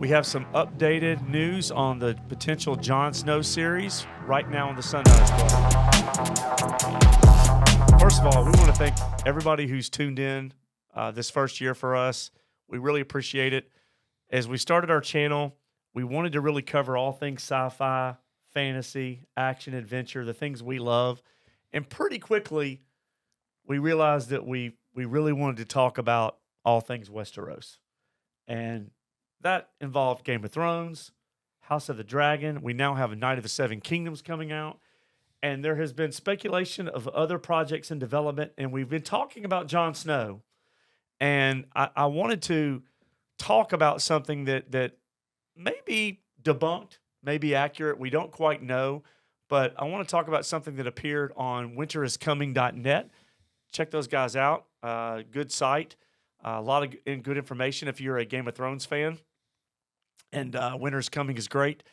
We have some updated news on the potential Jon Snows series right now on the Sundowners Club. First of all, we want to thank everybody who's tuned in this first year for us. We really appreciate it. As we started our channel, we wanted to really cover all things sci-fi, fantasy, action, adventure, the things we love. And pretty quickly, we realized that we really wanted to talk about all things Westeros. And that involved Game of Thrones, House of the Dragon. We now have a Knight of the Seven Kingdoms coming out. And there has been speculation of other projects in development. And we've been talking about Jon Snow. And I wanted to talk about something that may be debunked, may be accurate. We don't quite know. But I want to talk about something that appeared on winteriscoming.net. Check those guys out. Good site. A lot of good information if you're a Game of Thrones fan. And Winter is Coming is great.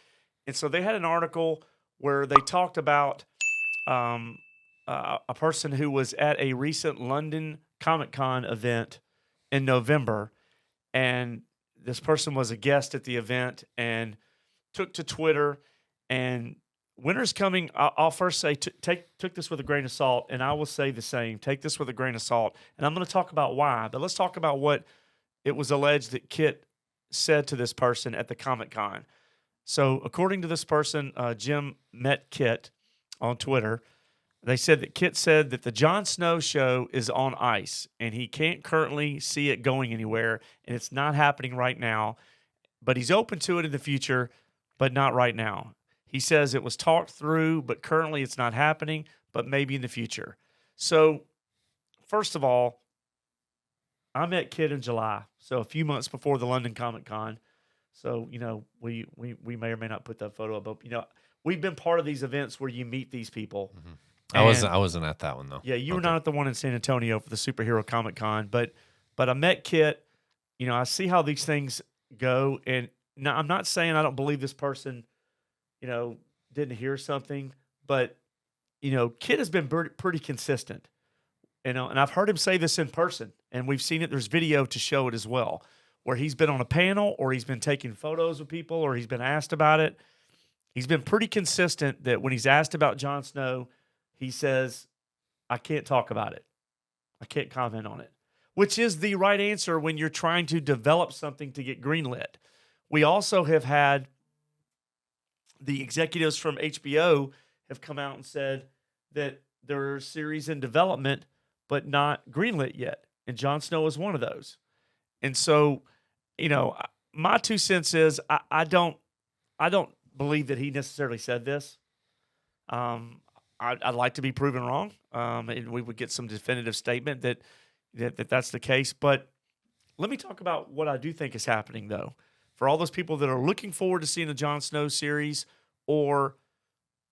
And so they had an article where they talked about a person who was at a recent London Comic-Con event in November. And this person was a guest at the event and took to Twitter. And Winter's Coming, I'll first say, took this with a grain of salt, and I will say the same. Take this with a grain of salt. And I'm going to talk about why, but let's talk about what it was alleged that Kit said to this person at the Comic-Con. So according to this person, Jim met Kit on Twitter. They said that Kit said that the Jon Snow show is on ice, and he can't currently see it going anywhere, and it's not happening right now, but he's open to it in the future, but not right now. He says it was talked through, but currently it's not happening, but maybe in the future. So, first of all, I met Kit in July, so a few months before the London Comic-Con. So, we may or may not put that photo up, but, we've been part of these events where you meet these people. Mm-hmm. I wasn't at that one, though. Yeah, you were not at the one in San Antonio for the Superhero Comic-Con, but I met Kit. I see how these things go, and now I'm not saying I don't believe this person didn't hear something, but, Kit has been pretty consistent, and I've heard him say this in person, and we've seen it. There's video to show it as well, where he's been on a panel or he's been taking photos with people or he's been asked about it. He's been pretty consistent that when he's asked about Jon Snow, he says, I can't talk about it. I can't comment on it, which is the right answer when you're trying to develop something to get greenlit. We also have had the executives from HBO have come out and said that there are series in development, but not greenlit yet. And Jon Snow is one of those. And so, my 2 cents is I don't believe that he necessarily said this. I'd like to be proven wrong. And we would get some definitive statement that that's the case. But let me talk about what I do think is happening, though. For all those people that are looking forward to seeing the Jon Snow series, or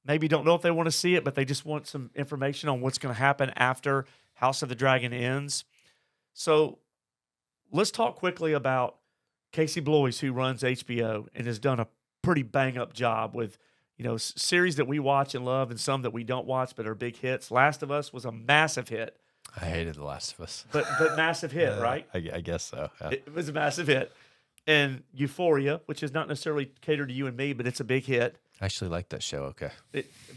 maybe don't know if they want to see it, but they just want some information on what's going to happen after House of the Dragon ends. So let's talk quickly about Casey Bloys, who runs HBO and has done a pretty bang-up job with series that we watch and love and some that we don't watch but are big hits. Last of Us was a massive hit. I hated The Last of Us. But massive hit, right? I guess so. Yeah. It was a massive hit. And Euphoria, which is not necessarily catered to you and me, but it's a big hit. I actually like that show, okay.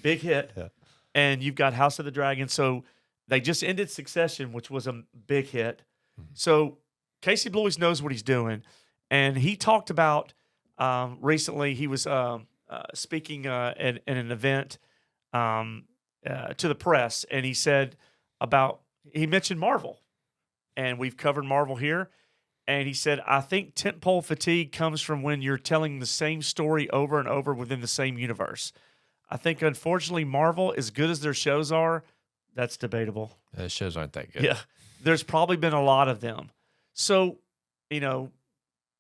Big hit. Yeah. And you've got House of the Dragon. So they just ended Succession, which was a big hit. Mm-hmm. So Casey Bloys knows what he's doing. And he talked about recently, he was speaking at an event to the press, and he said he mentioned Marvel, and we've covered Marvel here, and he said, I think tentpole fatigue comes from when you're telling the same story over and over within the same universe. I think, unfortunately, Marvel, as good as their shows are, that's debatable. The shows aren't that good. Yeah, there's probably been a lot of them. So,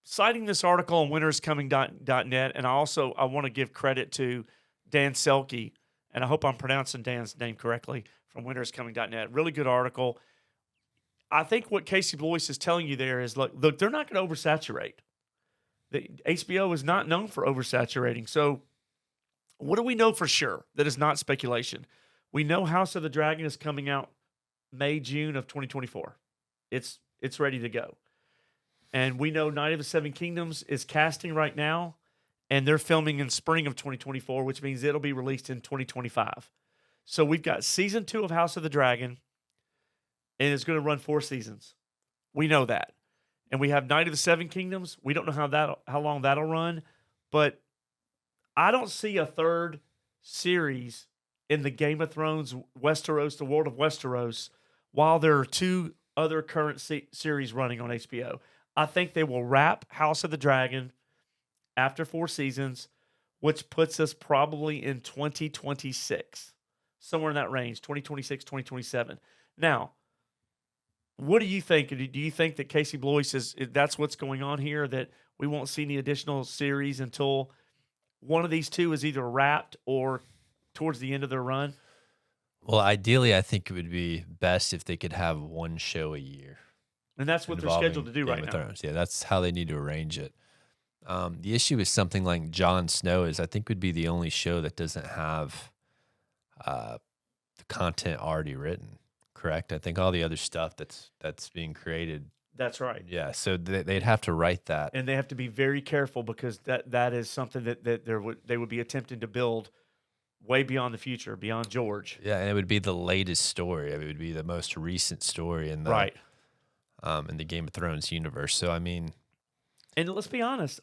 citing this article on winteriscoming.net, and I want to give credit to Dan Selke, and I hope I'm pronouncing Dan's name correctly, from winteriscoming.net. Really good article. I think what Casey Bloys is telling you there is, look, they're not going to oversaturate. The HBO is not known for oversaturating. So what do we know for sure that is not speculation? We know House of the Dragon is coming out May, June of 2024. It's ready to go. And we know Night of the Seven Kingdoms is casting right now, and they're filming in spring of 2024, which means it'll be released in 2025. So we've got season 2 of House of the Dragon, and it's going to run 4 seasons. We know that. And we have Night of the Seven Kingdoms. We don't know how long that'll run, but I don't see a third series in the Game of Thrones Westeros, the world of Westeros, while there are 2 other current series running on HBO. I think they will wrap House of the Dragon after 4 seasons, which puts us probably in 2026, somewhere in that range, 2026, 2027. Now, what do you think? Do you think that Casey Blois that's what's going on here, that we won't see any additional series until one of these 2 is either wrapped or towards the end of their run? Well, ideally, I think it would be best if they could have one show a year. And that's what they're scheduled to do right now. Thrones. Yeah, that's how they need to arrange it. The issue is something like Jon Snow I think would be the only show that doesn't have the content already written. Correct? I think all the other stuff that's being created. That's right. Yeah, so they'd have to write that, and they have to be very careful because that is something that they would be attempting to build way beyond the future, beyond George. Yeah, and it would be the latest story. I mean, it would be the most recent story in the in the Game of Thrones universe. So I mean, and let's be honest,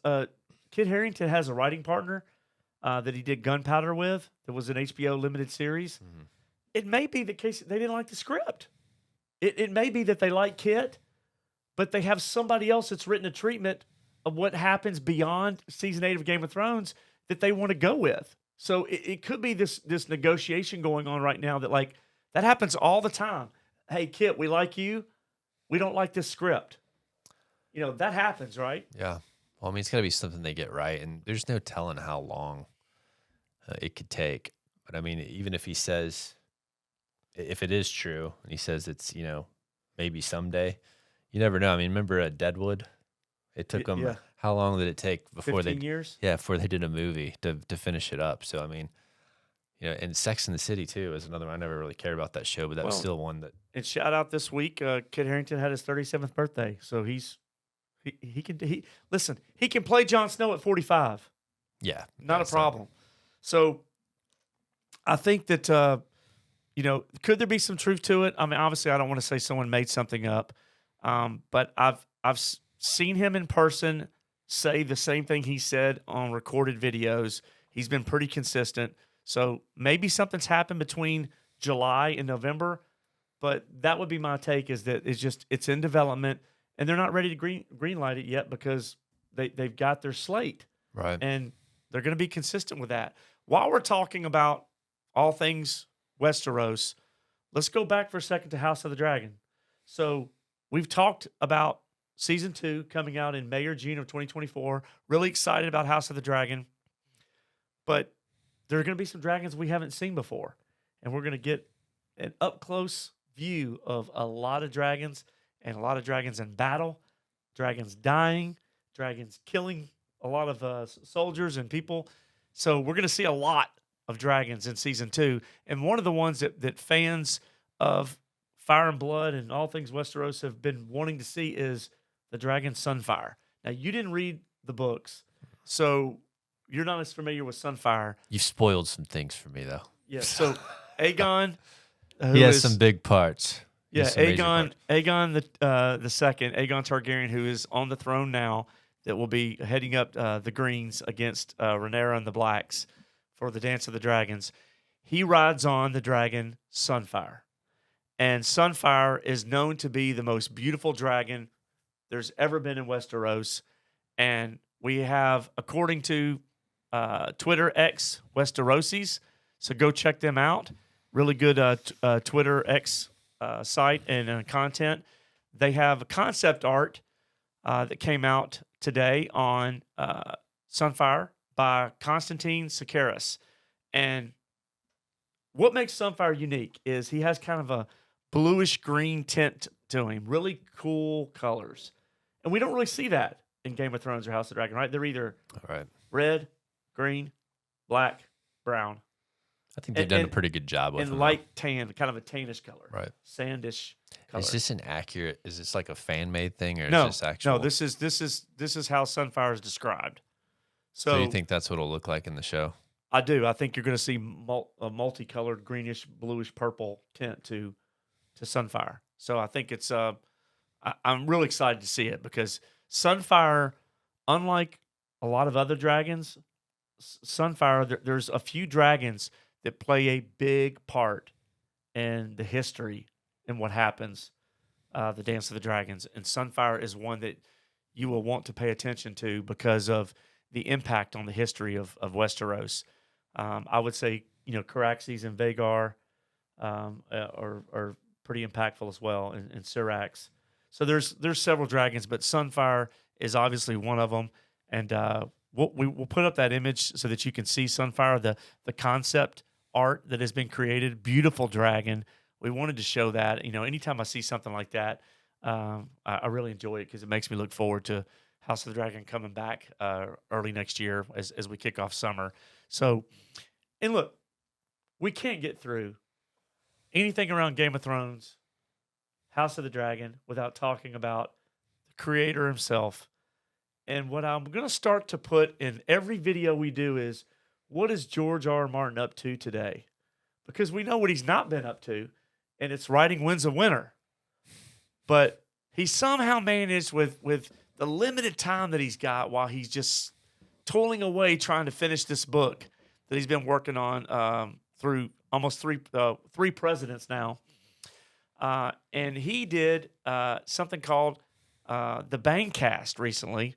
Kit Harington has a writing partner that he did Gunpowder with. That was an HBO limited series. Mm-hmm. It may be the case that they didn't like the script. It may be that they like Kit, but they have somebody else that's written a treatment of what happens beyond season 8 of Game of Thrones that they want to go with. So it could be this negotiation going on right now that that happens all the time. Hey, Kit, we like you. We don't like this script. That happens, right? Yeah. Well, I mean, it's got to be something they get right, and there's no telling how long it could take. But I mean, even if he says, if it is true, and he says it's, maybe someday, you never know. I mean, remember Deadwood? It took them, how long did it take before 15 years? Yeah, before they did a movie to finish it up. So, I mean, and Sex and the City, too, is another one. I never really cared about that show, but that was still one that. And shout out this week, Kit Harington had his 37th birthday. So he can play Jon Snow at 45. Yeah. Not a problem. So I think that, could there be some truth to it? I mean, obviously, I don't want to say someone made something up, but I've seen him in person say the same thing he said on recorded videos. He's been pretty consistent. So maybe something's happened between July and November, but that would be my take, is that it's in development, and they're not ready to green light it yet because they've got their slate. Right. And they're going to be consistent with that. While we're talking about all things Westeros, let's go back for a second to House of the Dragon. So we've talked about season 2 coming out in May or June of 2024. Really excited about House of the Dragon. But there are going to be some dragons we haven't seen before. And we're going to get an up-close view of a lot of dragons, and a lot of dragons in battle, dragons dying, dragons killing a lot of soldiers and people. So we're going to see a lot of dragons in season 2. And one of the ones that fans of Fire and Blood and all things Westeros have been wanting to see is the dragon Sunfyre. Now, you didn't read the books, so you're not as familiar with Sunfyre. You've spoiled some things for me, though. Yeah, so Aegon. He has some big parts. Yeah, Aegon the second, Aegon Targaryen, who is on the throne now, that will be heading up the Greens against Rhaenyra and the Blacks for the Dance of the Dragons. He rides on the dragon Sunfyre. And Sunfyre is known to be the most beautiful dragon there's ever been in Westeros. And we have, according to Twitter X Westeroses, so go check them out. Really good Twitter X site and content. They have a concept art that came out today on Sunfyre by Constantine Sakaris. And what makes Sunfyre unique is he has kind of a bluish green tint to him, really cool colors. And we don't really see that in Game of Thrones or House of the Dragon, right? They're either red, green, black, brown. I think they've done a pretty good job with them. And light tan, kind of a tannish color. Right. Sandish. color. Is this inaccurate? Is this like a fan made thing, or No, is this actual? no. This is how Sunfire is described. So So you think that's what it'll look like in the show? I do. I think you're going to see a multicolored greenish, bluish, purple tint to Sunfire. So I think it's I'm really excited to see it because Sunfire, unlike a lot of other dragons, Sunfire, there's a few dragons that play a big part in the history and what happens, the Dance of the Dragons. And Sunfire is one that you will want to pay attention to because of the impact on the history of Westeros. I would say, Caraxes and Vagar are pretty impactful as well, and Syrax. So there's several dragons, but Sunfire is obviously one of them. And we'll put up that image so that you can see Sunfire, the concept art that has been created. Beautiful dragon. We wanted to show that. Anytime I see something like that, I really enjoy it because it makes me look forward to House of the Dragon coming back early next year as we kick off summer. So, and look, we can't get through anything around Game of Thrones, House of the Dragon, without talking about the creator himself. And what I'm going to start to put in every video we do is, what is George R. R. Martin up to today? Because we know what he's not been up to, and it's writing Winds of Winter. But he somehow managed with the limited time that he's got while he's just toiling away trying to finish this book that he's been working on through almost three presidents now. And he did something called the Bangcast recently,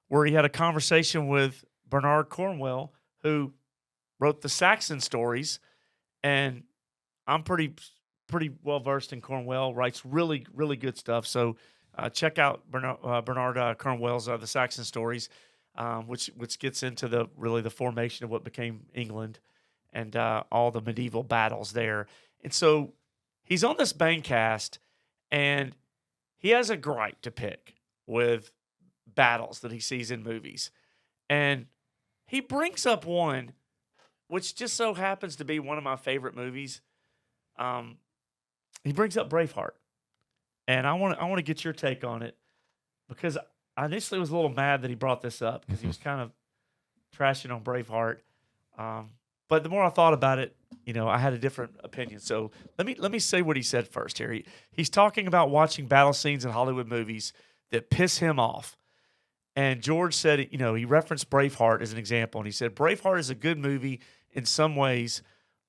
where he had a conversation with Bernard Cornwell, who wrote the Saxon stories. And I'm pretty well versed in Cornwell, writes really, really good stuff. So check out Bernard Cornwell's The Saxon Stories, which gets into the formation of what became England and all the medieval battles there. And so he's on this Bangcast, and he has a gripe to pick with battles that he sees in movies. And he brings up one, which just so happens to be one of my favorite movies. He brings up Braveheart. And I want to get your take on it because I initially was a little mad that he brought this up because he was kind of trashing on Braveheart. But the more I thought about it, I had a different opinion. So let me say what he said first here. He's talking about watching battle scenes in Hollywood movies that piss him off. And George said, he referenced Braveheart as an example. And he said, Braveheart is a good movie in some ways,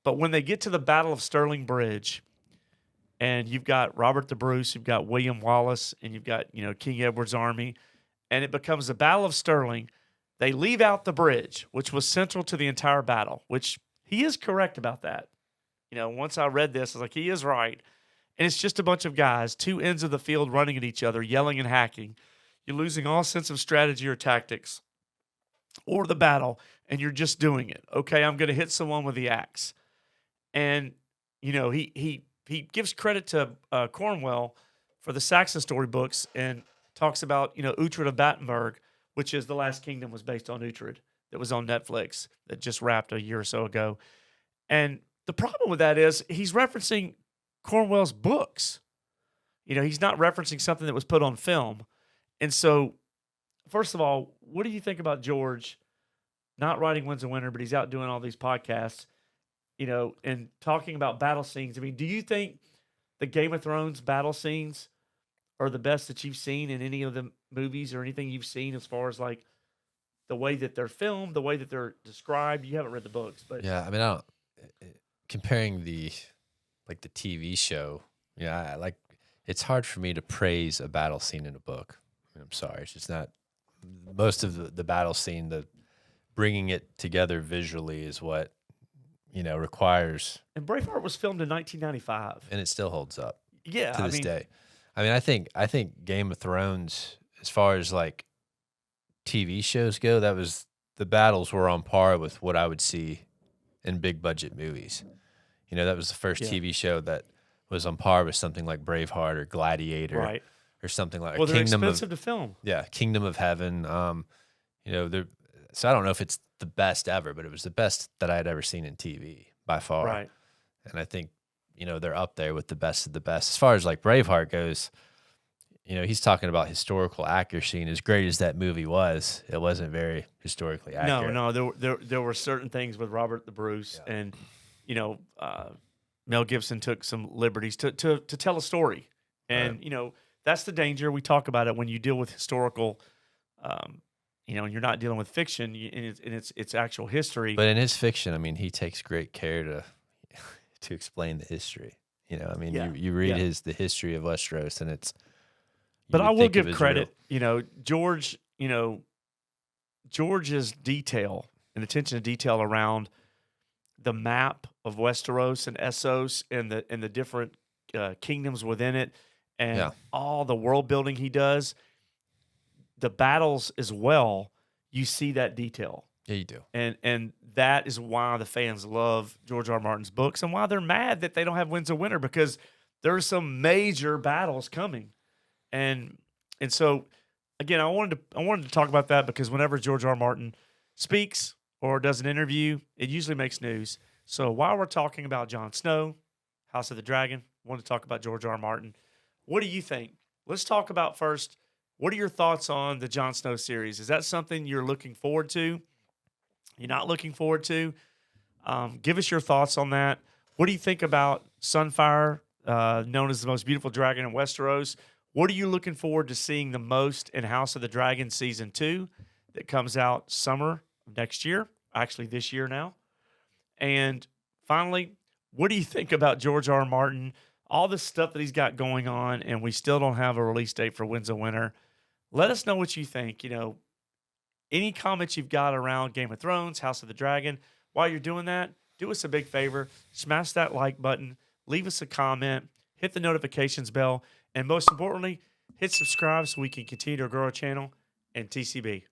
but when they get to the Battle of Stirling Bridge, and you've got Robert the Bruce, you've got William Wallace, and you've got, King Edward's army, and it becomes the Battle of Stirling, they leave out the bridge, which was central to the entire battle, which he is correct about that. Once I read this, I was like, he is right. And it's just a bunch of guys, two ends of the field running at each other, yelling and hacking. You're losing all sense of strategy or tactics or the battle, and you're just doing it. Okay, I'm going to hit someone with the axe. And, he gives credit to Cornwell for the Saxon storybooks and talks about, Uhtred of Battenberg, which is The Last Kingdom was based on Uhtred, that was on Netflix, that just wrapped a year or so ago. And the problem with that is he's referencing Cornwell's books. He's not referencing something that was put on film. And so, first of all, what do you think about George not writing Winds of Winter, but he's out doing all these podcasts, and talking about battle scenes? I mean, do you think the Game of Thrones battle scenes are the best that you've seen in any of the movies or anything you've seen as far as like the way that they're filmed, the way that they're described? You haven't read the books, but Yeah, I mean, I don't, comparing the TV show, it's hard for me to praise a battle scene in a book. I mean, I'm sorry, it's just not. Most of the battle scene, the bringing it together visually is what requires. And Braveheart was filmed in 1995, and it still holds up. Yeah, to this day. I mean, I think Game of Thrones, as far as like TV shows go, the battles were on par with what I would see in big budget movies. That was the first TV show that was on par with something like Braveheart or Gladiator, right? Or something like. Well, they're Kingdom expensive to film. Yeah, Kingdom of Heaven. So I don't know if it's the best ever, but it was the best that I had ever seen in TV by far. Right. And I think, they're up there with the best of the best. As far as like Braveheart goes, he's talking about historical accuracy, and as great as that movie was, it wasn't very historically accurate. No, there were certain things with Robert the Bruce, and Mel Gibson took some liberties to tell a story, and that's the danger. We talk about it when you deal with historical, and you're not dealing with fiction, and it's actual history. But in his fiction, I mean, he takes great care to explain the history. You read the history of Westeros, and it's. But I will give credit, George, George's detail and attention to detail around the map of Westeros and Essos and the different kingdoms within it, and all the world building he does, the battles as well. You see that detail. Yeah, you do. And that is why the fans love George R. R. Martin's books, and why they're mad that they don't have Winds of Winter, because there's some major battles coming. And so, again, I wanted to talk about that because whenever George R. R. Martin speaks or does an interview, it usually makes news. So while we're talking about Jon Snow, House of the Dragon, I want to talk about George R. R. Martin. What do you think? Let's talk about first, what are your thoughts on the Jon Snow series? Is that something you're looking forward to? You're not looking forward to? Give us your thoughts on that. What do you think about Sunfyre, known as the most beautiful dragon in Westeros? What are you looking forward to seeing the most in House of the Dragon Season 2 that comes out summer of next year, actually this year now? And finally, what do you think about George R. R. Martin, all this stuff that he's got going on, and we still don't have a release date for Winds of Winter? Let us know what you think. Any comments you've got around Game of Thrones, House of the Dragon. While you're doing that, do us a big favor. Smash that like button. Leave us a comment. Hit the notifications bell. And most importantly, hit subscribe so we can continue to grow our channel. And TCB.